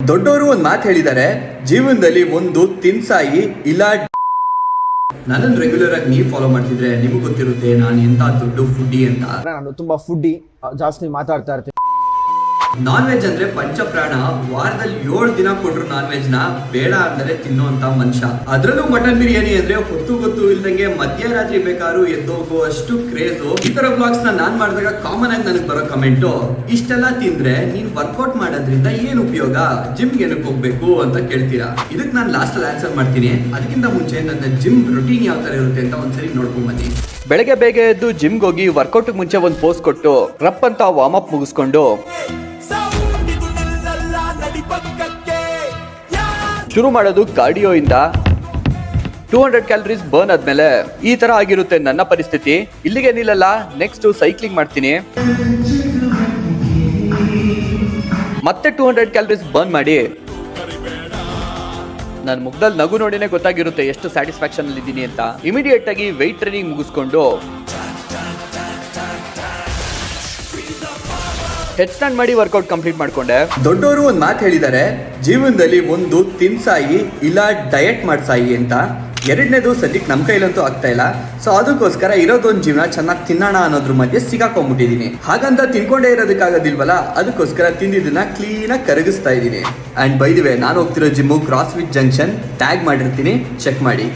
ದೊಡ್ಡವರು ಒಂದು ಮಾತು ಹೇಳಿದ್ದಾರೆ, ಜೀವನದಲ್ಲಿ ಒಂದು ತಿನ್ಸಾಯಿ ಇಲ್ಲ. ನನ್ನನ್ನು ರೆಗ್ಯುಲರ್ ಆಗಿ ನೀವು ಫಾಲೋ ಮಾಡ್ತಿದ್ರೆ ನಿಮಗೆ ಗೊತ್ತಿರುತ್ತೆ ನಾನು ಎಂತ ದೊಡ್ಡ ಫುಡ್ಡಿ ಅಂತ. ನಾನು ತುಂಬಾ ಫುಡ್ಡಿ, ಜಾಸ್ತಿ ಮಾತಾಡ್ತಾ ಇರ್ತೀನಿ. ನಾನ್ ವೆಜ್ ಅಂದ್ರೆ ಪಂಚಪ್ರಾಣ. ವಾರದಲ್ಲಿ 7 ದಿನ ಕೊಟ್ರು ನಾನ್ ವೆಜ್ ನ ಬೇಡ ಅಂದರೆ ತಿನ್ನುವಂತ ಮನುಷ್ಯ. ಅದ್ರಲ್ಲೂ ಮಟನ್ ಬಿರಿಯಾನಿ ಅಂದ್ರೆ ಹೊತ್ತು ಗೊತ್ತು ಇಲ್ದಂಗೆ ಮಧ್ಯರಾತ್ರಿ ಬೇಕಾದ್ರೂ ಎದ್ದೋಗೋ ಅಷ್ಟು ಕ್ರೇಜ್. ಈ ತರ ಬ್ಲಾಗ್ಸ್ ನಾನ್ ಮಾಡಿದಾಗ ಕಾಮನ್ ಆಗಿ ನನಗೆ ಬರೋ ಕಮೆಂಟ್, ಇಷ್ಟೆಲ್ಲ ತಿಂದ್ರೆ ನೀನ್ ವರ್ಕೌಟ್ ಮಾಡೋದ್ರಿಂದ ಏನ್ ಉಪಯೋಗ, ಜಿಮ್ಗೆ ಏನಕ್ಕೆ ಹೋಗ್ಬೇಕು ಅಂತ ಕೇಳ್ತೀರಾ. ಇದಕ್ಕೆ ನಾನು ಲಾಸ್ಟ್ ಅಲ್ಲಿ ಆನ್ಸರ್ ಮಾಡ್ತೀನಿ. ಅದಕ್ಕಿಂತ ಮುಂಚೆ ನನ್ನ ಜಿಮ್ ರುಟೀನ್ ಯಾವ ತರ ಇರುತ್ತೆ ಅಂತ ಒಂದ್ಸರಿ ನೋಡ್ಕೊಂಡ್ ಬನ್ನಿ. ಬೆಳಗ್ಗೆ ಬೇಗ ಎದ್ದು ಜಿಮ್ಗೆ ಹೋಗಿ ವರ್ಕೌಟ್ ಮುಂಚೆ ಒಂದು ಪೋಸ್ ಕೊಟ್ಟು ರಪ್ ಅಂತ ವಾರ್ಮ್ ಅಪ್ ಮುಗಿಸ್ಕೊಂಡು ಶುರು ಮಾಡೋದು ಕಾರ್ಡಿಯೋ ಇಂದ. 200 ಕ್ಯಾಲರೀಸ್ ಬರ್ನ್ ಆದ್ಮೇಲೆ ಈ ತರ ಆಗಿರುತ್ತೆ ನನ್ನ ಪರಿಸ್ಥಿತಿ. ಇಲ್ಲಿಗೆ ನಿಲ್ಲಲ್ಲ, ನೆಕ್ಸ್ಟ್ ಸೈಕ್ಲಿಂಗ್ ಮಾಡ್ತೀನಿ. ಮತ್ತೆ 200 ಕ್ಯಾಲರೀಸ್ ಬರ್ನ್ ಮಾಡಿ ನನ್ನ ಮುಖದಲ್ಲಿ ನಗು ನೋಡಿನೇ ಗೊತ್ತಾಗಿರುತ್ತೆ ಎಷ್ಟು ಸ್ಯಾಟಿಸ್ಫ್ಯಾಕ್ಷನ್ ಅಲ್ಲಿ ಇದ್ದೀನಿ ಅಂತ. ಇಮಿಡಿಯೇಟ್ ಆಗಿ ವೆಯ್ಟ್ ಟ್ರೈನಿಂಗ್ ಮುಗಿಸ್ಕೊಂಡು ಹೆಡ್ ಸ್ಟ್ಯಾಂಡ್ ಮಾಡಿ ವರ್ಕೌಟ್ ಕಂಪ್ಲೀಟ್ ಮಾಡ್ಕೊಂಡೆ. ದೊಡ್ಡವರು ಒಂದು ಮಾತು ಹೇಳಿದ್ದಾರೆ, ಜೀವನದಲ್ಲಿ ಒಂದು ತಿನ್ಸಾಯಿ ಇಲ್ಲ ಡಯಟ್ ಮಾಡ್ಸಾಯಿ ಅಂತ. ಎರಡನೇದು ಸದ್ಯಕ್ಕೆ ನಮ್ಮ ಕೈಲಂತೂ ಆಗ್ತಾ ಇಲ್ಲ. ಸೊ ಅದಕ್ಕೋಸ್ಕರ ಇರೋದೊಂದು ಜೀವನ ಚೆನ್ನಾಗಿ ತಿನ್ನೋಣ ಅನ್ನೋದ್ರ ಮಧ್ಯೆ ಸಿಗಾಕೊಂಡ್ಬಿಟ್ಟಿದೀನಿ. ಹಾಗಂತ ತಿನ್ಕೊಂಡೇ ಇರೋದಕ್ಕಾಗೋದಿಲ್ವಲ್ಲ, ಅದಕ್ಕೋಸ್ಕರ ತಿಂದಿದ್ದನ್ನ ಕ್ಲೀನಾಗಿ ಕರಗಿಸ್ತಾ ಇದ್ದೀನಿ. ಅಂಡ್ ಬೈ ದಿ ವೇ, ನಾನು ಹೋಗ್ತಿರೋ gym CrossFit junction, tag ಮಾಡಿರ್ತೀನಿ, ಚೆಕ್ ಮಾಡಿ.